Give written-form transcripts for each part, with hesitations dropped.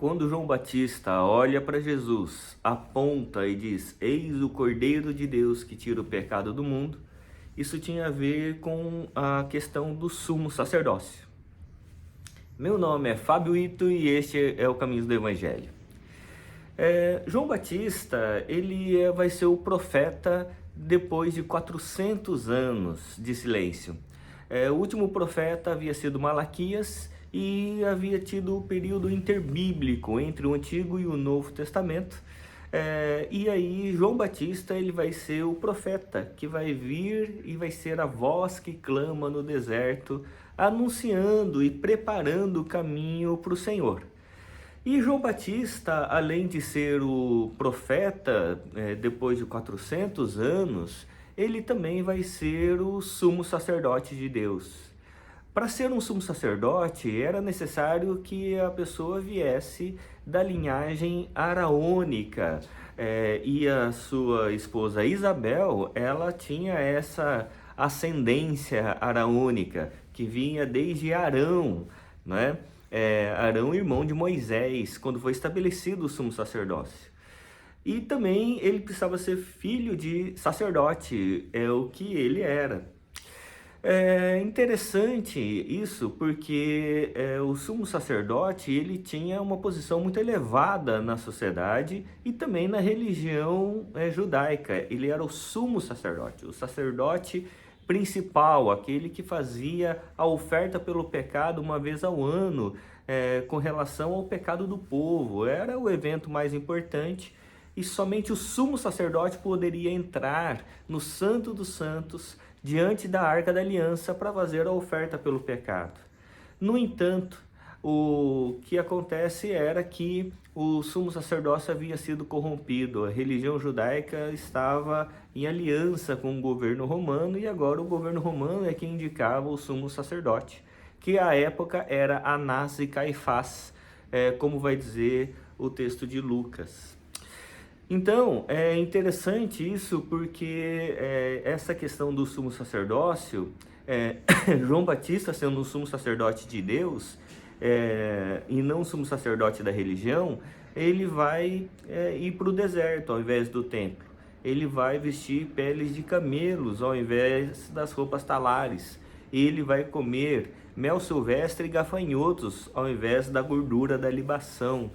Quando João Batista olha para Jesus, aponta e diz: Eis o Cordeiro de Deus que tira o pecado do mundo, isso tinha a ver com a questão do sumo sacerdócio. Meu nome é Fábio Ito e este é o Caminhos do Evangelho. João Batista, ele vai ser o profeta depois de 400 anos de silêncio. O último profeta havia sido Malaquias e havia tido o período interbíblico entre o Antigo e o Novo Testamento. E aí João Batista, ele vai ser o profeta que vai vir e vai ser a voz que clama no deserto, anunciando e preparando o caminho para o Senhor. E João Batista, além de ser o profeta, depois de 400 anos, ele também vai ser o sumo sacerdote de Deus. Para ser um sumo sacerdote, era necessário que a pessoa viesse da linhagem araônica. E a sua esposa Isabel, ela tinha essa ascendência araônica, que vinha desde Arão, né? Arão, irmão de Moisés, quando foi estabelecido o sumo sacerdócio. E também ele precisava ser filho de sacerdote, é o que ele era. É interessante isso porque o sumo sacerdote, ele tinha uma posição muito elevada na sociedade e também na religião judaica. Ele era o sumo sacerdote, o sacerdote principal, aquele que fazia a oferta pelo pecado uma vez ao ano, com relação ao pecado do povo. Era o evento mais importante e somente o sumo sacerdote poderia entrar no Santo dos Santos, diante da Arca da Aliança, para fazer a oferta pelo pecado. No entanto, o que acontece era que o sumo sacerdócio havia sido corrompido, a religião judaica estava em aliança com o governo romano e agora o governo romano é quem indicava o sumo sacerdote, que à época era Anás e Caifás, como vai dizer o texto de Lucas. Então, é interessante isso porque essa questão do sumo sacerdócio, João Batista sendo o sumo sacerdote de Deus e não o sumo sacerdote da religião, ele vai ir para o deserto ao invés do templo. Ele vai vestir peles de camelos ao invés das roupas talares. Ele vai comer mel silvestre e gafanhotos ao invés da gordura da libação.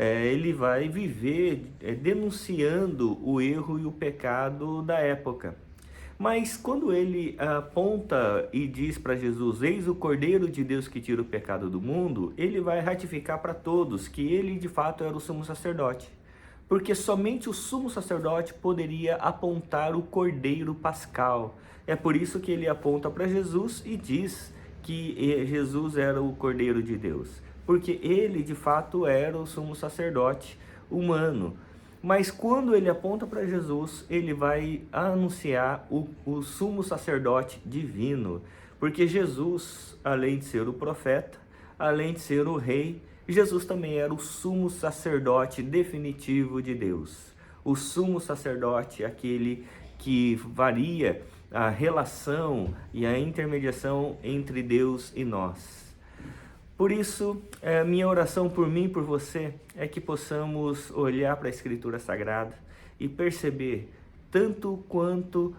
Ele vai viver denunciando o erro e o pecado da época. Mas quando ele aponta e diz para Jesus: Eis o Cordeiro de Deus que tira o pecado do mundo, ele vai ratificar para todos que ele de fato era o sumo sacerdote. Porque somente o sumo sacerdote poderia apontar o Cordeiro Pascal. É por isso que ele aponta para Jesus e diz que Jesus era o Cordeiro de Deus, porque ele de fato era o sumo sacerdote humano. Mas quando ele aponta para Jesus, ele vai anunciar o sumo sacerdote divino, porque Jesus, além de ser o profeta, além de ser o rei, Jesus também era o sumo sacerdote definitivo de Deus. O sumo sacerdote, aquele que varia a relação e a intermediação entre Deus e nós. Por isso, minha oração por mim e por você é que possamos olhar para a Escritura Sagrada e perceber, tanto quanto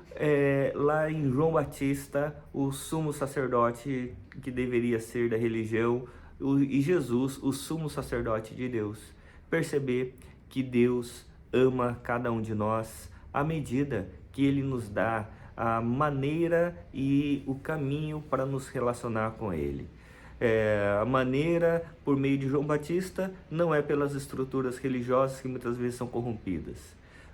lá em João Batista, o sumo sacerdote que deveria ser da religião, e Jesus, o sumo sacerdote de Deus, perceber que Deus ama cada um de nós à medida que Ele nos dá a maneira e o caminho para nos relacionar com Ele. A maneira por meio de João Batista não é pelas estruturas religiosas que muitas vezes são corrompidas,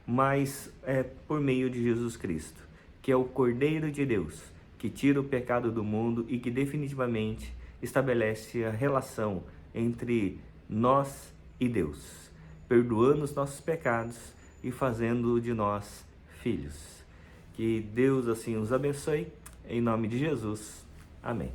mas é por meio de Jesus Cristo, que é o Cordeiro de Deus, que tira o pecado do mundo e que definitivamente estabelece a relação entre nós e Deus, perdoando os nossos pecados e fazendo de nós filhos. Que Deus assim os abençoe, em nome de Jesus. Amém.